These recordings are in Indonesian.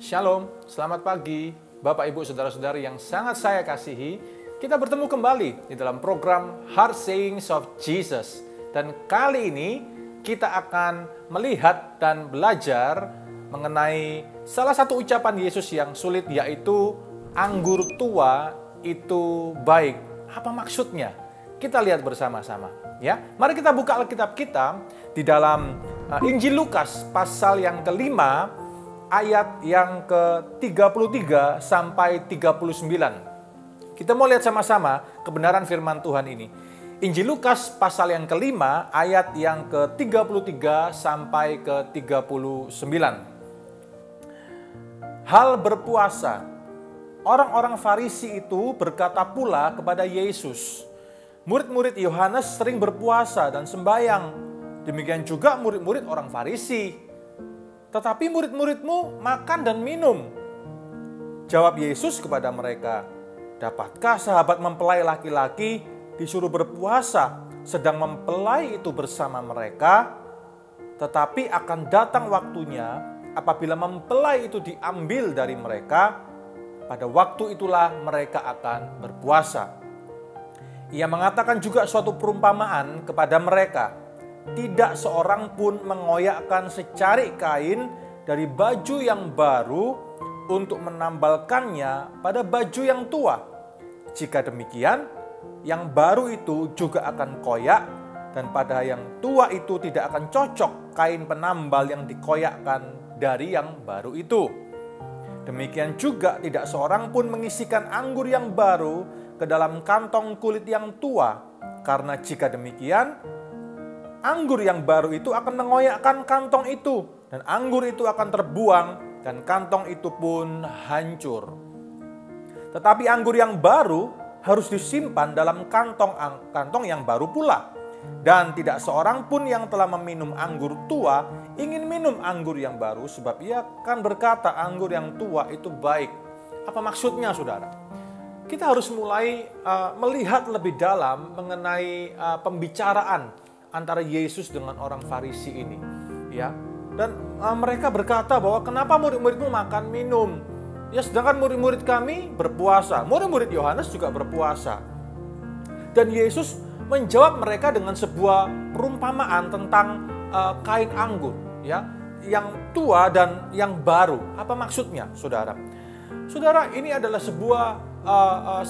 Shalom, selamat pagi Bapak Ibu Saudara-saudari yang sangat saya kasihi. Kita bertemu kembali di dalam program Heart Sayings of Jesus. Dan kali ini kita akan melihat dan belajar mengenai salah satu ucapan Yesus yang sulit, yaitu anggur tua itu baik. Apa maksudnya? Kita lihat bersama-sama ya. Mari kita buka Alkitab kita di dalam Injil Lukas pasal yang kelima, ayat yang ke-33 sampai 39. Kita mau lihat sama-sama kebenaran firman Tuhan ini. Injil Lukas pasal yang kelima, ayat yang ke-33 sampai ke-39. Hal berpuasa. Orang-orang Farisi itu berkata pula kepada Yesus, murid-murid Yohanes sering berpuasa dan sembahyang. Demikian juga murid-murid orang Farisi. Tetapi murid-muridmu makan dan minum. Jawab Yesus kepada mereka, dapatkah sahabat mempelai laki-laki disuruh berpuasa sedang mempelai itu bersama mereka? Tetapi akan datang waktunya apabila mempelai itu diambil dari mereka, pada waktu itulah mereka akan berpuasa. Ia mengatakan juga suatu perumpamaan kepada mereka. Tidak seorang pun mengoyakkan secarik kain dari baju yang baru untuk menambalkannya pada baju yang tua. Jika demikian, yang baru itu juga akan koyak, dan pada yang tua itu tidak akan cocok kain penambal yang dikoyakkan dari yang baru itu. Demikian juga tidak seorang pun mengisikan anggur yang baru ke dalam kantong kulit yang tua, karena jika demikian, anggur yang baru itu akan mengoyakkan kantong itu, dan anggur itu akan terbuang, dan kantong itu pun hancur. Tetapi anggur yang baru harus disimpan dalam kantong yang baru pula. Dan tidak seorang pun yang telah meminum anggur tua ingin minum anggur yang baru, sebab ia akan berkata anggur yang tua itu baik. Apa maksudnya, saudara? Kita harus mulai melihat lebih dalam mengenai pembicaraan antara Yesus dengan orang Farisi ini, ya. Dan mereka berkata bahwa kenapa murid-muridmu makan minum? Ya, sedangkan murid-murid kami berpuasa. Murid-murid Yohanes juga berpuasa. Dan Yesus menjawab mereka dengan sebuah perumpamaan tentang kain anggur, ya, yang tua dan yang baru. Apa maksudnya, saudara? Saudara, ini adalah sebuah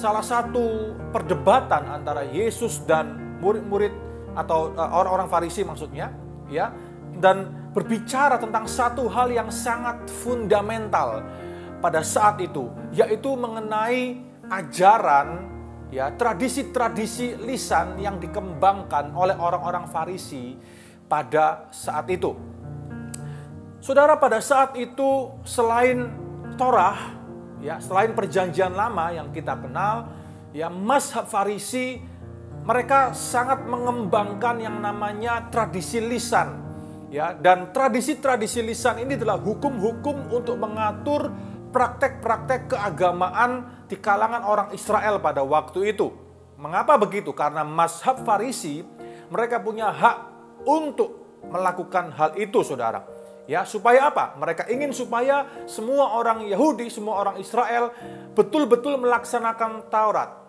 salah satu perdebatan antara Yesus dan murid-murid atau orang-orang Farisi maksudnya, ya, dan berbicara tentang satu hal yang sangat fundamental pada saat itu, yaitu mengenai ajaran, ya, tradisi-tradisi lisan yang dikembangkan oleh orang-orang Farisi pada saat itu. Saudara, pada saat itu selain Torah, ya, selain perjanjian lama yang kita kenal, ya, mazhab Farisi mereka sangat mengembangkan yang namanya tradisi lisan, ya, dan tradisi-tradisi lisan ini adalah hukum-hukum untuk mengatur praktek-praktek keagamaan di kalangan orang Israel pada waktu itu. Mengapa begitu? Karena mazhab Farisi mereka punya hak untuk melakukan hal itu, saudara. Ya, supaya apa? Mereka ingin supaya semua orang Yahudi, semua orang Israel betul-betul melaksanakan Taurat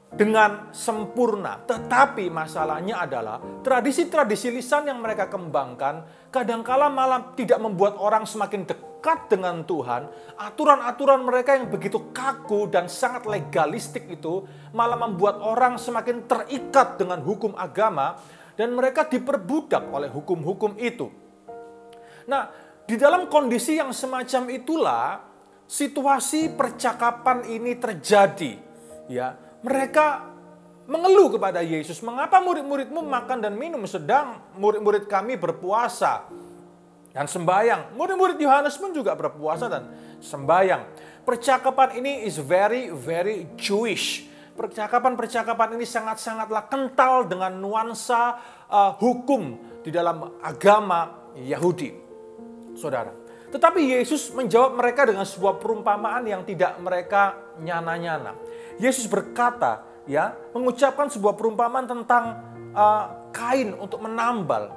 dengan sempurna. Tetapi masalahnya adalah tradisi-tradisi lisan yang mereka kembangkan kadangkala malah tidak membuat orang semakin dekat dengan Tuhan. Aturan-aturan mereka yang begitu kaku dan sangat legalistik itu malah membuat orang semakin terikat dengan hukum agama, dan mereka diperbudak oleh hukum-hukum itu. Nah, di dalam kondisi yang semacam itulah situasi percakapan ini terjadi, ya. Mereka mengeluh kepada Yesus, mengapa murid-muridmu makan dan minum sedang murid-murid kami berpuasa dan sembahyang. Murid-murid Yohanes pun juga berpuasa dan sembahyang. Percakapan ini is very Jewish. Percakapan-percakapan ini sangat-sangatlah kental dengan nuansa hukum di dalam agama Yahudi, saudara. Tetapi Yesus menjawab mereka dengan sebuah perumpamaan yang tidak mereka nyana-nyana. Yesus berkata, ya, mengucapkan sebuah perumpamaan tentang kain untuk menambal,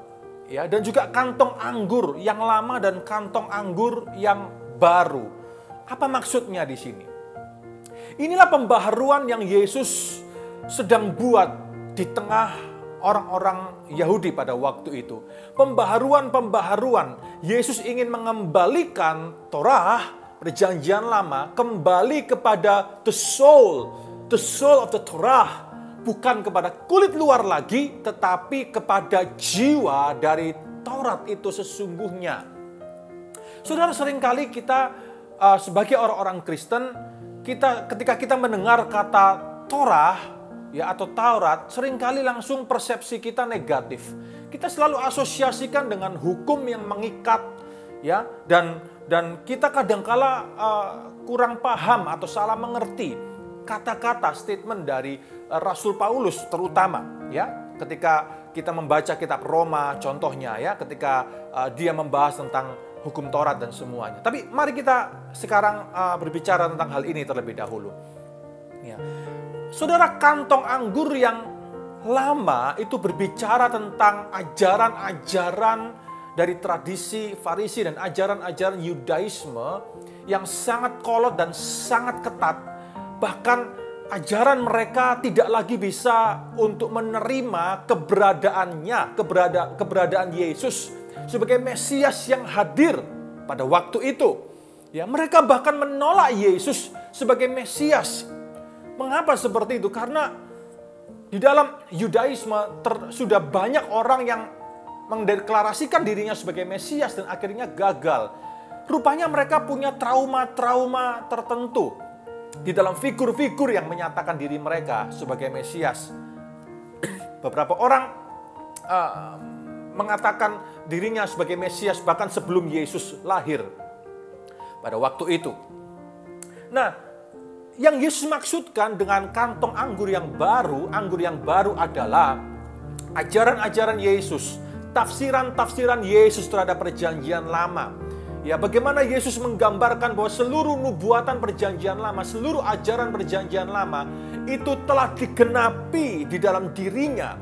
ya, dan juga kantong anggur yang lama dan kantong anggur yang baru. Apa maksudnya di sini? Inilah pembaharuan yang Yesus sedang buat di tengah orang-orang Yahudi pada waktu itu. Pembaharuan. Yesus ingin mengembalikan Torah, perjanjian lama, kembali kepada the soul of the Torah. Bukan kepada kulit luar lagi, tetapi kepada jiwa dari Taurat itu sesungguhnya. Saudara, seringkali kita sebagai orang-orang Kristen, ketika kita mendengar kata Torah ya atau Taurat, seringkali langsung persepsi kita negatif. Kita selalu asosiasikan dengan hukum yang mengikat, ya, dan kita kadangkala kurang paham atau salah mengerti kata-kata statement dari Rasul Paulus terutama, ya, ketika kita membaca kitab Roma contohnya, ya, ketika dia membahas tentang hukum Taurat dan semuanya. Tapi mari kita sekarang berbicara tentang hal ini terlebih dahulu. Ya. Saudara, kantong anggur yang lama itu berbicara tentang ajaran-ajaran dari tradisi Farisi dan ajaran-ajaran Yudaisme yang sangat kolot dan sangat ketat. Bahkan ajaran mereka tidak lagi bisa untuk menerima keberadaan Yesus sebagai Mesias yang hadir pada waktu itu. Ya, mereka bahkan menolak Yesus sebagai Mesias. Mengapa seperti itu? Karena di dalam Yudaisme sudah banyak orang yang mendeklarasikan dirinya sebagai Mesias dan akhirnya gagal. Rupanya mereka punya trauma-trauma tertentu di dalam figur-figur yang menyatakan diri mereka sebagai Mesias. Beberapa orang mengatakan dirinya sebagai Mesias bahkan sebelum Yesus lahir pada waktu itu. Nah, yang Yesus maksudkan dengan kantong anggur yang baru adalah ajaran-ajaran Yesus, tafsiran-tafsiran Yesus terhadap perjanjian lama. Ya, bagaimana Yesus menggambarkan bahwa seluruh nubuatan perjanjian lama, seluruh ajaran perjanjian lama itu telah digenapi di dalam dirinya.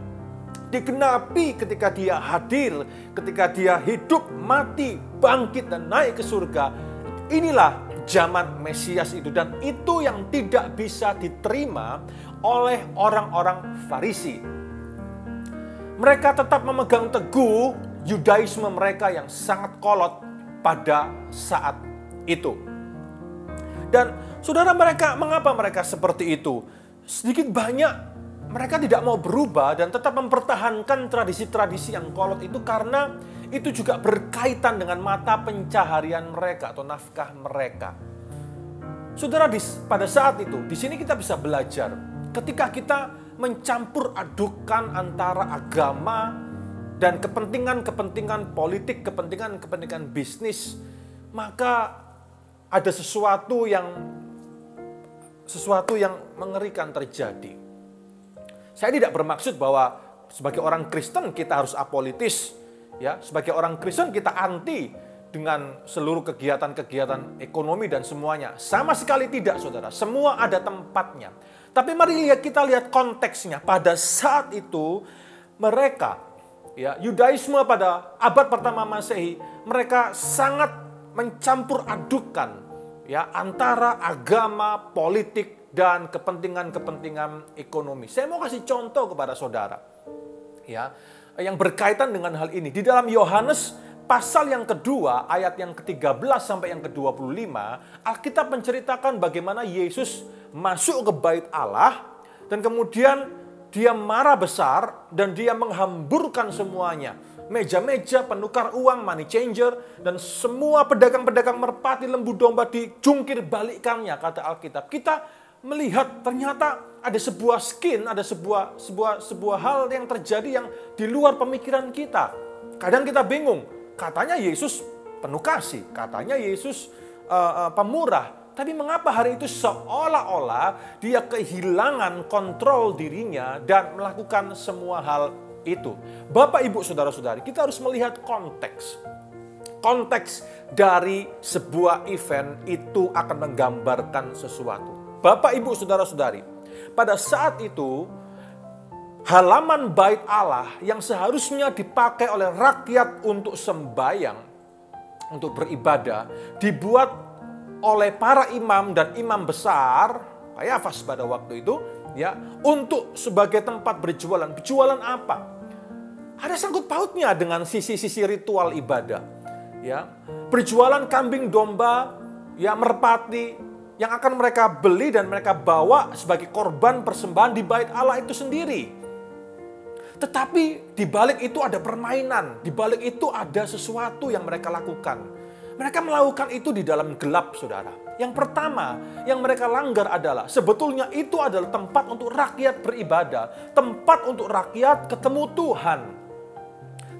Digenapi ketika dia hadir, ketika dia hidup, mati, bangkit dan naik ke surga. Inilah zaman Mesias itu, dan itu yang tidak bisa diterima oleh orang-orang Farisi. Mereka tetap memegang teguh Yudaisme mereka yang sangat kolot pada saat itu. Dan saudara, mengapa mereka seperti itu? Sedikit banyak mereka tidak mau berubah dan tetap mempertahankan tradisi-tradisi yang kolot itu karena itu juga berkaitan dengan mata pencaharian mereka atau nafkah mereka. Saudara, pada saat itu, di sini kita bisa belajar ketika kita mencampur adukan antara agama dan kepentingan-kepentingan politik, kepentingan-kepentingan bisnis, maka ada sesuatu yang mengerikan terjadi. Saya tidak bermaksud bahwa sebagai orang Kristen kita harus apolitis, ya. Sebagai orang Kristen kita anti dengan seluruh kegiatan-kegiatan ekonomi dan semuanya. Sama sekali tidak, saudara. Semua ada tempatnya. Tapi mari kita lihat konteksnya. Pada saat itu mereka, ya, Yudaisme pada abad pertama Masehi, mereka sangat mencampur adukan, ya, antara agama, politik, dan kepentingan-kepentingan ekonomi. Saya mau kasih contoh kepada saudara, ya, yang berkaitan dengan hal ini. Di dalam Yohanes pasal yang kedua, ayat yang ke-13 sampai yang ke-25, Alkitab menceritakan bagaimana Yesus masuk ke bait Allah, dan kemudian dia marah besar dan dia menghamburkan semuanya. Meja-meja penukar uang, money changer, dan semua pedagang-pedagang merpati, lembu domba dijungkir balikkannya, kata Alkitab. Kita melihat ternyata ada sebuah ada sebuah hal yang terjadi yang di luar pemikiran kita. Kadang kita bingung, katanya Yesus penuh kasih, katanya Yesus pemurah. Tapi mengapa hari itu seolah-olah dia kehilangan kontrol dirinya dan melakukan semua hal itu? Bapak, Ibu, Saudara-saudari, kita harus melihat konteks. Konteks dari sebuah event itu akan menggambarkan sesuatu. Bapak, Ibu, Saudara-saudari, pada saat itu halaman bait Allah yang seharusnya dipakai oleh rakyat untuk sembahyang, untuk beribadah, dibuat oleh para imam dan imam besar, Kayafas pada waktu itu, ya, untuk sebagai tempat berjualan. Berjualan apa? Ada sangkut pautnya dengan sisi-sisi ritual ibadah, ya. Berjualan kambing domba, ya, merpati yang akan mereka beli dan mereka bawa sebagai korban persembahan di bait Allah itu sendiri. Tetapi di balik itu ada permainan, di balik itu ada sesuatu yang mereka lakukan. Mereka melakukan itu di dalam gelap, saudara. Yang pertama yang mereka langgar adalah sebetulnya itu adalah tempat untuk rakyat beribadah, tempat untuk rakyat ketemu Tuhan.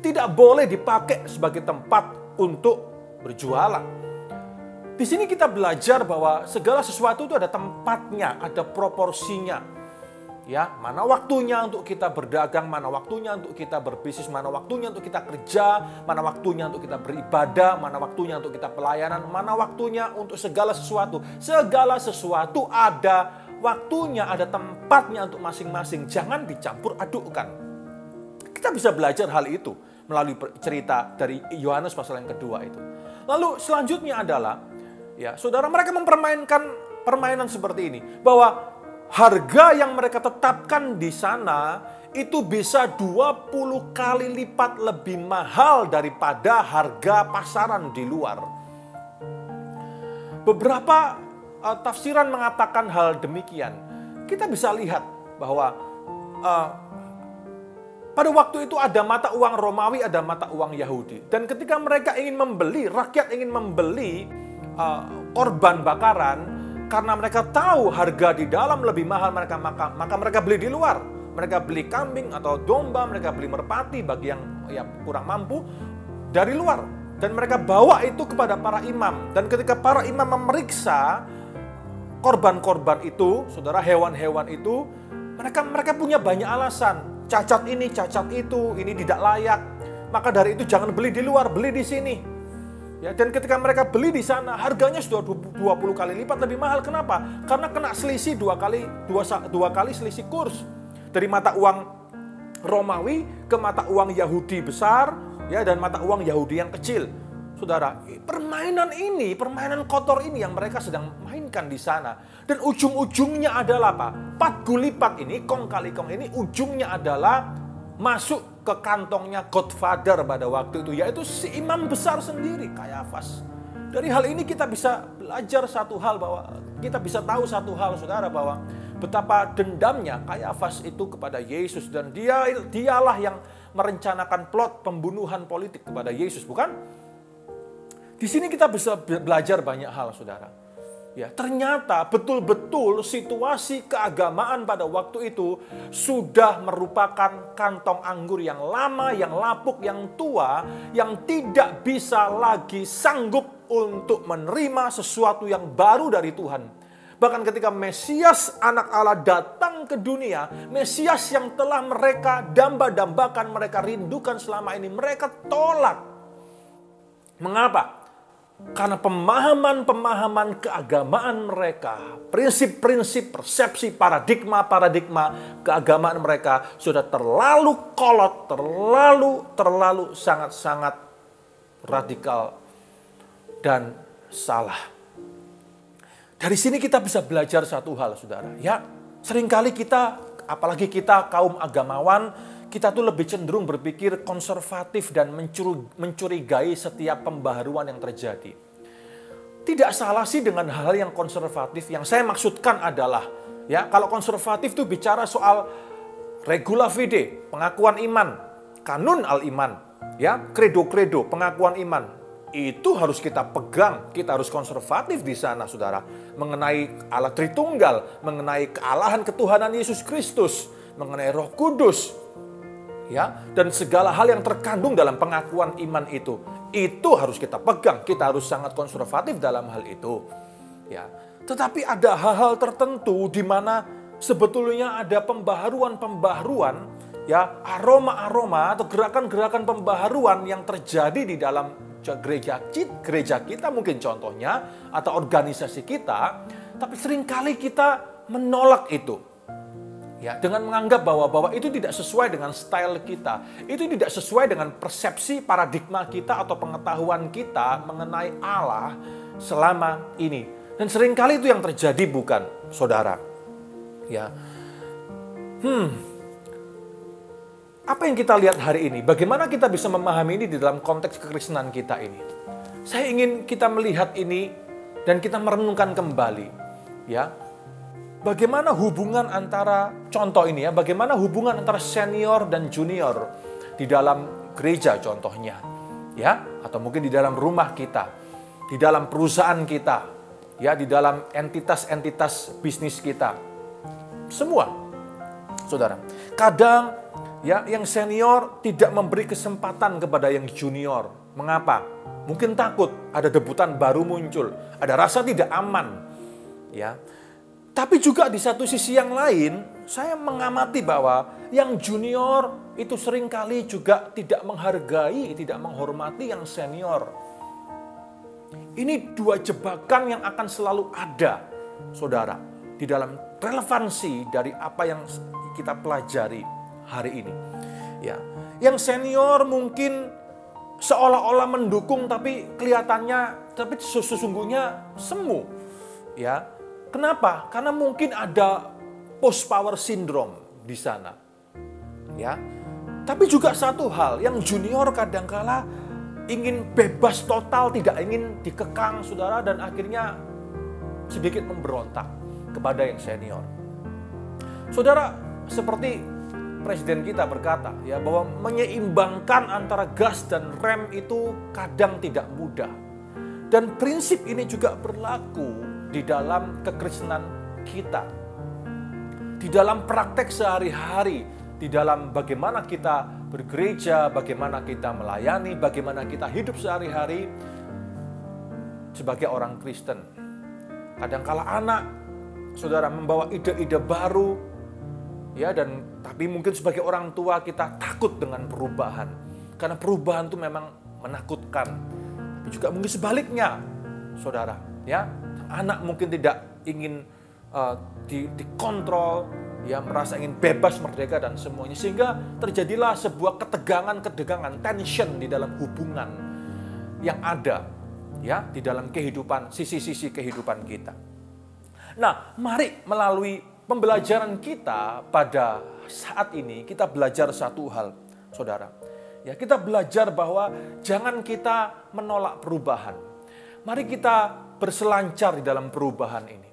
Tidak boleh dipakai sebagai tempat untuk berjualan. Di sini kita belajar bahwa segala sesuatu itu ada tempatnya, ada proporsinya. Ya, mana waktunya untuk kita berdagang, mana waktunya untuk kita berbisnis, mana waktunya untuk kita kerja, mana waktunya untuk kita beribadah, mana waktunya untuk kita pelayanan, mana waktunya untuk segala sesuatu. Segala sesuatu ada waktunya, ada tempatnya untuk masing-masing. Jangan dicampur adukkan. Kita bisa belajar hal itu melalui cerita dari Yohanes pasal yang kedua itu. Lalu selanjutnya adalah, ya, saudara, mereka mempermainkan permainan seperti ini, bahwa harga yang mereka tetapkan di sana itu bisa 20 kali lipat lebih mahal daripada harga pasaran di luar. Beberapa tafsiran mengatakan hal demikian. Kita bisa lihat bahwa pada waktu itu ada mata uang Romawi, ada mata uang Yahudi. Dan ketika mereka ingin membeli, rakyat ingin membeli korban bakaran, karena mereka tahu harga di dalam lebih mahal, maka mereka beli di luar. Mereka beli kambing atau domba, mereka beli merpati bagi yang kurang mampu dari luar. Dan mereka bawa itu kepada para imam. Dan ketika para imam memeriksa korban-korban itu, saudara, hewan-hewan itu, mereka punya banyak alasan. Cacat ini, cacat itu, ini tidak layak. Maka dari itu jangan beli di luar, beli di sini. Ya, dan ketika mereka beli di sana, harganya sudah 20 kali lipat lebih mahal. Kenapa? Karena kena selisih dua kali selisih kurs. Dari mata uang Romawi ke mata uang Yahudi besar, ya, dan mata uang Yahudi yang kecil. Saudara, permainan ini, permainan kotor ini yang mereka sedang mainkan di sana. Dan ujung-ujungnya adalah apa? 4 gulipat ini, kong kali kong ini, ujungnya adalah masuk ke kantongnya Godfather pada waktu itu, yaitu si imam besar sendiri, Kayafas. Dari hal ini kita bisa belajar satu hal, bahwa kita bisa tahu satu hal, saudara, bahwa betapa dendamnya Kayafas itu kepada Yesus. Dan dialah yang merencanakan plot pembunuhan politik kepada Yesus, bukan? Di sini kita bisa belajar banyak hal, saudara. Ya, ternyata betul-betul situasi keagamaan pada waktu itu sudah merupakan kantong anggur yang lama, yang lapuk, yang tua, yang tidak bisa lagi sanggup untuk menerima sesuatu yang baru dari Tuhan. Bahkan ketika Mesias anak Allah datang ke dunia, Mesias yang telah mereka damba-dambakan, mereka rindukan selama ini, mereka tolak. Mengapa? Karena pemahaman-pemahaman keagamaan mereka, prinsip-prinsip, persepsi, paradigma keagamaan mereka sudah terlalu kolot, terlalu sangat-sangat radikal dan salah. Dari sini kita bisa belajar satu hal, saudara. Ya, seringkali kita, apalagi kita kaum agamawan, kita tuh lebih cenderung berpikir konservatif dan mencurigai setiap pembaharuan yang terjadi. Tidak salah sih dengan hal yang konservatif. Yang saya maksudkan adalah, ya, kalau konservatif itu bicara soal regula fide, pengakuan iman, kanun al-iman, ya, credo, pengakuan iman. Itu harus kita pegang, kita harus konservatif di sana, saudara. Mengenai Allah Tritunggal, mengenai kealahan ketuhanan Yesus Kristus, mengenai Roh Kudus, ya, dan segala hal yang terkandung dalam pengakuan iman itu harus kita pegang. Kita harus sangat konservatif dalam hal itu, ya. Tetapi ada hal-hal tertentu di mana sebetulnya ada pembaharuan, ya, aroma-aroma atau gerakan-gerakan pembaharuan yang terjadi di dalam gereja kita mungkin contohnya, atau organisasi kita, tapi seringkali kita menolak itu. Ya, dengan menganggap bahwa itu tidak sesuai dengan style kita, itu tidak sesuai dengan persepsi paradigma kita atau pengetahuan kita mengenai Allah selama ini. Dan seringkali itu yang terjadi, bukan, saudara? Ya. Apa yang kita lihat hari ini? Bagaimana kita bisa memahami ini di dalam konteks kekristenan kita ini? Saya ingin kita melihat ini dan kita merenungkan kembali, ya. Bagaimana hubungan antara, contoh ini ya, bagaimana hubungan antara senior dan junior di dalam gereja contohnya, ya, atau mungkin di dalam rumah kita, di dalam perusahaan kita, ya, di dalam entitas-entitas bisnis kita, semua, saudara. Kadang, ya, yang senior tidak memberi kesempatan kepada yang junior. Mengapa? Mungkin takut ada debutan baru muncul, ada rasa tidak aman, ya. Tapi juga di satu sisi yang lain, saya mengamati bahwa yang junior itu seringkali juga tidak menghargai, tidak menghormati yang senior. Ini dua jebakan yang akan selalu ada, saudara, di dalam relevansi dari apa yang kita pelajari hari ini. Ya, yang senior mungkin seolah-olah mendukung, tapi kelihatannya, tapi sesungguhnya semu, ya. Kenapa? Karena mungkin ada post power syndrome di sana. Ya. Tapi juga satu hal, yang junior kadangkala ingin bebas total, tidak ingin dikekang, saudara, dan akhirnya sedikit memberontak kepada yang senior. Saudara, seperti presiden kita berkata, ya, bahwa menyeimbangkan antara gas dan rem itu kadang tidak mudah. Dan prinsip ini juga berlaku di dalam kekristenan kita, di dalam praktek sehari-hari, di dalam bagaimana kita bergereja, bagaimana kita melayani, bagaimana kita hidup sehari-hari sebagai orang Kristen. Kadangkala anak, saudara, membawa ide-ide baru, ya, dan tapi mungkin sebagai orang tua kita takut dengan perubahan, karena perubahan itu memang menakutkan. Tapi juga mungkin sebaliknya, saudara, ya. Anak mungkin tidak ingin dikontrol, ya, merasa ingin bebas, merdeka, dan semuanya. Sehingga terjadilah sebuah ketegangan, tension di dalam hubungan yang ada, ya, di dalam kehidupan, sisi-sisi kehidupan kita. Nah, mari melalui pembelajaran kita pada saat ini, kita belajar satu hal, saudara. Ya, kita belajar bahwa jangan kita menolak perubahan. Mari kita berselancar di dalam perubahan ini.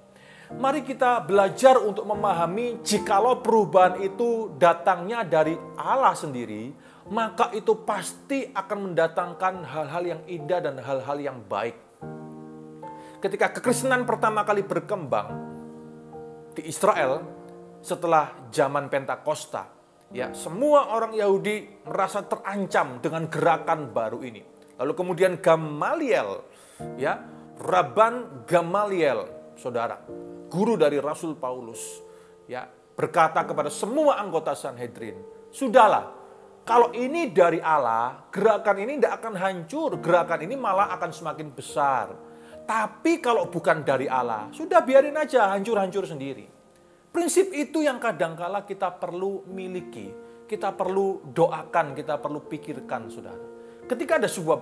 Mari kita belajar untuk memahami jikalau perubahan itu datangnya dari Allah sendiri, maka itu pasti akan mendatangkan hal-hal yang indah dan hal-hal yang baik. Ketika kekristenan pertama kali berkembang di Israel setelah zaman Pentakosta, ya, semua orang Yahudi merasa terancam dengan gerakan baru ini. Lalu kemudian Gamaliel, ya, Rabban Gamaliel, saudara, guru dari Rasul Paulus, ya, berkata kepada semua anggota Sanhedrin, sudahlah, kalau ini dari Allah, gerakan ini tidak akan hancur, gerakan ini malah akan semakin besar. Tapi kalau bukan dari Allah, sudah biarin aja hancur-hancur sendiri. Prinsip itu yang kadangkala kita perlu miliki, kita perlu doakan, kita perlu pikirkan, saudara. Ketika ada sebuah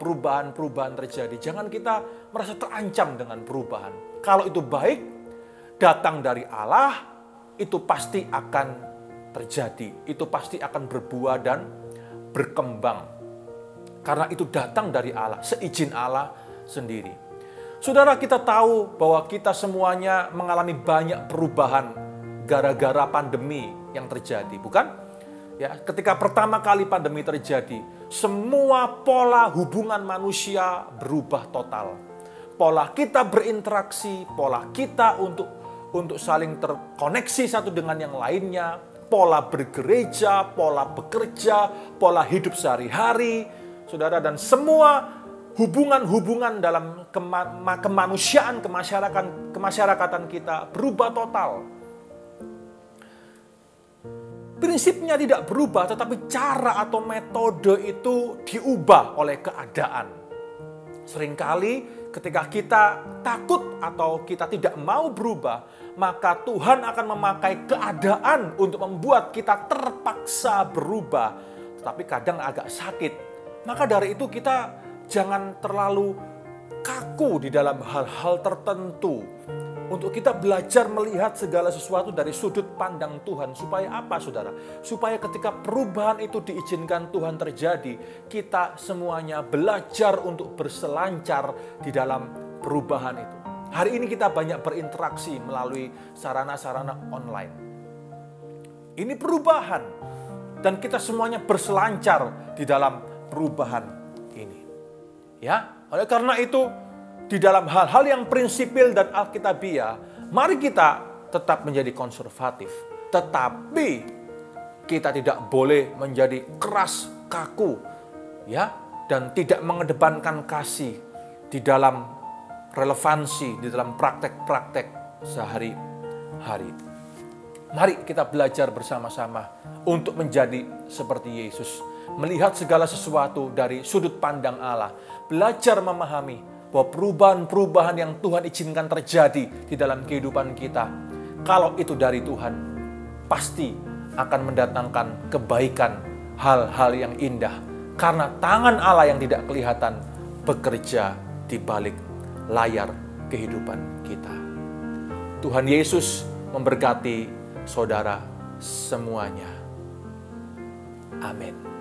perubahan terjadi, jangan kita merasa terancam dengan perubahan. Kalau itu baik, datang dari Allah, itu pasti akan terjadi. Itu pasti akan berbuah dan berkembang. Karena itu datang dari Allah, seizin Allah sendiri. Saudara, kita tahu bahwa kita semuanya mengalami banyak perubahan gara-gara pandemi yang terjadi, bukan? Ya, ketika pertama kali pandemi terjadi, semua pola hubungan manusia berubah total. Pola kita berinteraksi, pola kita untuk saling terkoneksi satu dengan yang lainnya, pola bergereja, pola bekerja, pola hidup sehari-hari, saudara, dan semua hubungan-hubungan dalam kemanusiaan, kemasyarakatan kita berubah total. Prinsipnya tidak berubah, tetapi cara atau metode itu diubah oleh keadaan. Seringkali ketika kita takut atau kita tidak mau berubah, maka Tuhan akan memakai keadaan untuk membuat kita terpaksa berubah. Tetapi kadang agak sakit. Maka dari itu kita jangan terlalu kaku di dalam hal-hal tertentu. Untuk kita belajar melihat segala sesuatu dari sudut pandang Tuhan. Supaya apa, saudara? Supaya ketika perubahan itu diizinkan Tuhan terjadi, kita semuanya belajar untuk berselancar di dalam perubahan itu. Hari ini kita banyak berinteraksi melalui sarana-sarana online. Ini perubahan. Dan kita semuanya berselancar di dalam perubahan ini. Ya, oleh karena itu, di dalam hal-hal yang prinsipil dan alkitabiah, mari kita tetap menjadi konservatif. Tetapi kita tidak boleh menjadi keras, kaku, ya, dan tidak mengedepankan kasih di dalam relevansi, di dalam praktek-praktek sehari-hari. Mari kita belajar bersama-sama untuk menjadi seperti Yesus. Melihat segala sesuatu dari sudut pandang Allah. Belajar memahami bahwa perubahan-perubahan yang Tuhan izinkan terjadi di dalam kehidupan kita, kalau itu dari Tuhan, pasti akan mendatangkan kebaikan, hal-hal yang indah. Karena tangan Allah yang tidak kelihatan bekerja di balik layar kehidupan kita. Tuhan Yesus memberkati saudara semuanya. Amin.